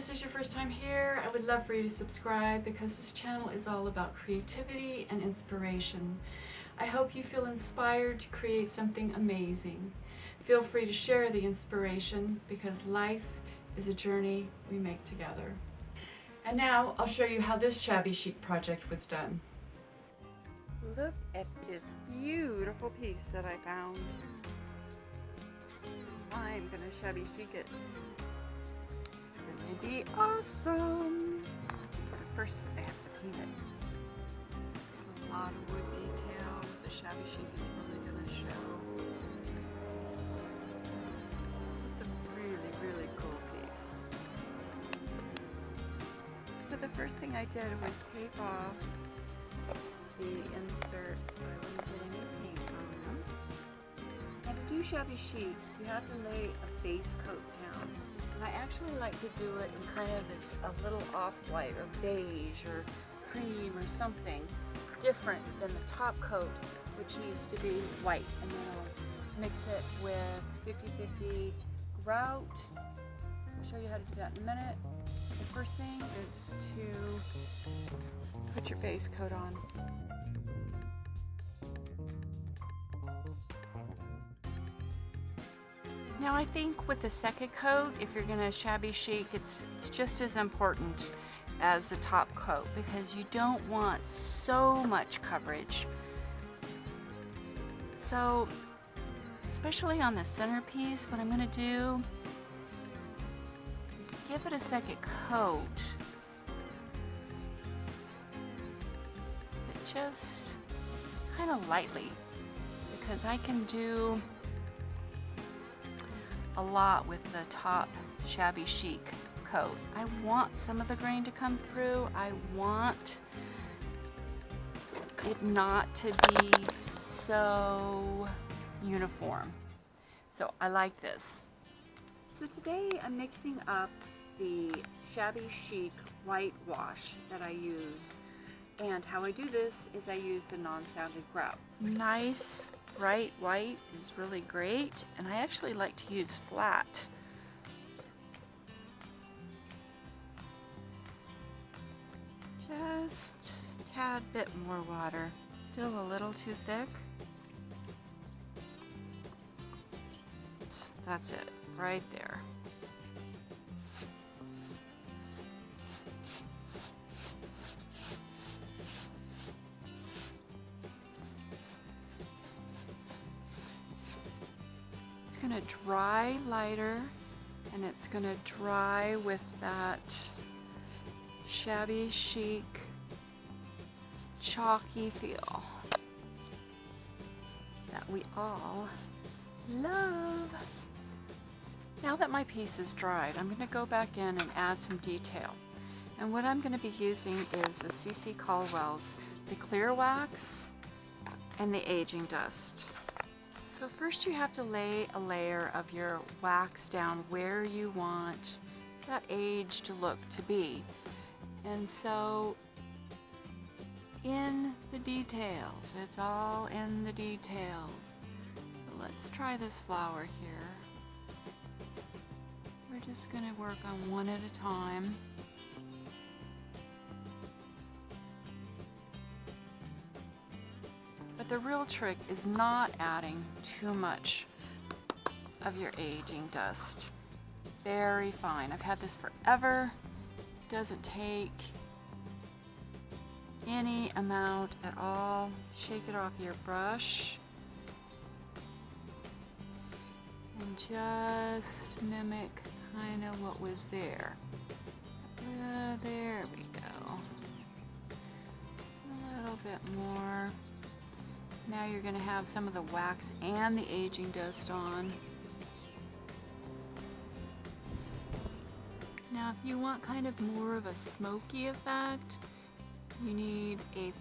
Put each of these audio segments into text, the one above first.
this is your first time here, I would love for you to subscribe because this channel is all about creativity and inspiration. I hope you feel inspired to create something amazing. Feel free to share the inspiration because life is a journey we make together. And now I'll show you how this Shabby Chic project was done. Look at this beautiful piece that I found. I'm gonna shabby chic it. It's gonna be awesome. But first I have to paint it. A lot of wood detail. The shabby chic is really gonna show. It's a really, really cool piece. So the first thing I did was tape off the inserts so I wouldn't get any paint on them. And to do shabby chic, you have to lay a base coat down. And I actually like to do it in kind of this a little off-white or beige or cream or something different than the top coat, which needs to be white. And then I'll mix it with 50-50 grout. I'll show you how to do that in a minute. The first thing is to put your base coat on. Now I think with the second coat, if you're gonna shabby chic, it's just as important as the top coat because you don't want so much coverage. So, especially on the centerpiece, what I'm gonna do is give it a second coat, but just kind of lightly because I can do a lot with the top shabby chic coat. I want some of the grain to come through. I want it not to be so uniform. So I like this. So today I'm mixing up the shabby chic whitewash that I use. And how I do this is I use the non-sounding grout. Nice bright white is really great, and I actually like to use flat. Just a tad bit more water. Still a little too thick. That's it, right there. Going to dry lighter, and it's going to dry with that shabby chic chalky feel that we all love. Now that my piece is dried, I'm going to go back in and add some detail, and what I'm going to be using is the CeCe Caldwell's the clear wax and the aging dust. So first you have to lay a layer of your wax down where you want that aged look to be. And so in the details, it's all in the details. So let's try this flower here. We're just going to work on one at a time. But the real trick is not adding too much of your aging dust. Very fine. I've had this forever. Doesn't take any amount at all. Shake it off your brush. And just mimic kind of what was there. There we go. A little bit more. Now you're going to have some of the wax and the aging dust on. Now if you want kind of more of a smoky effect, you need a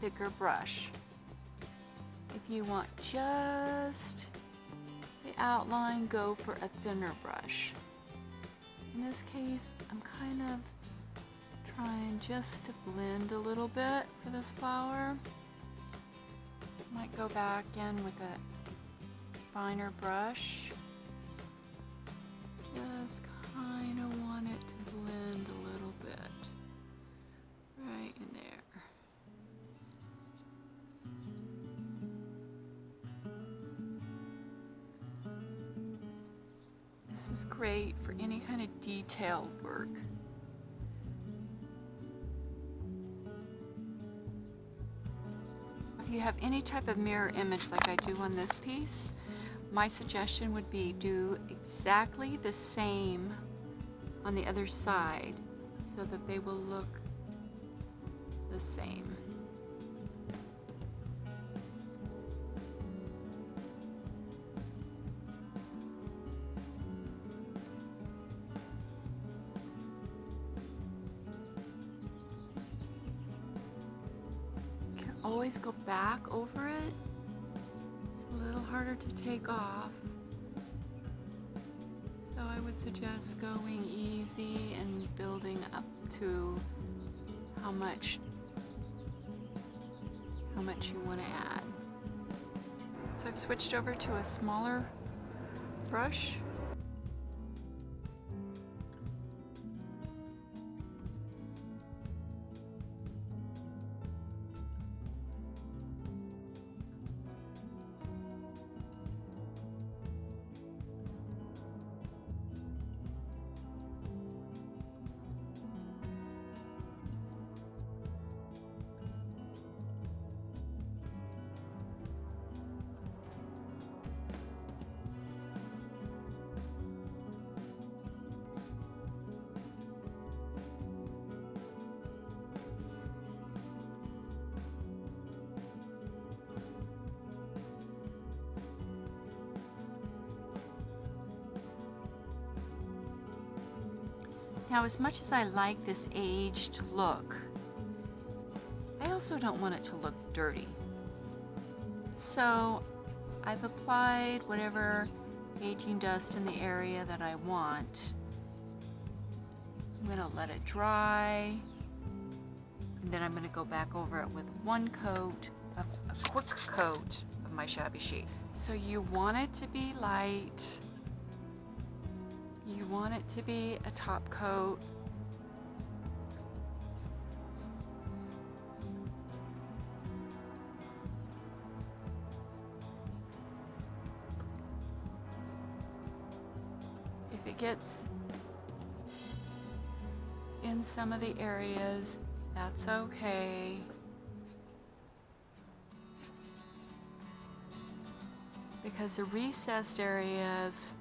thicker brush. If you want just the outline, go for a thinner brush. In this case, I'm kind of trying just to blend a little bit for this flower. Might go back in with a finer brush. Just kind of want it to blend a little bit right in there. This is great for any kind of detailed work. If you have any type of mirror image like I do on this piece, my suggestion would be do exactly the same on the other side so that they will look the same. You can always go back over it. It's a little harder to take off. So I would suggest going easy and building up to how much you want to add. So I've switched over to a smaller brush. Now, as much as I like this aged look, I also don't want it to look dirty. So I've applied whatever aging dust in the area that I want. I'm going to let it dry, and then I'm going to go back over it with one coat, a quick coat of my Shabby Chic. So you want it to be light. You want it to be a top coat. If it gets in some of the areas, that's okay. Because the recessed areas,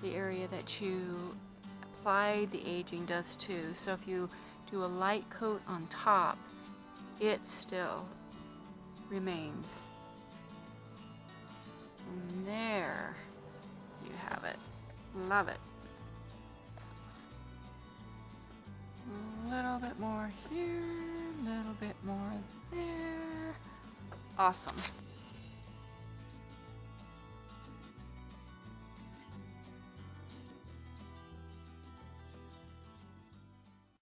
the area that you applied the aging dust to. So if you do a light coat on top, it still remains. And there you have it. Love it. A little bit more here, a little bit more there. Awesome.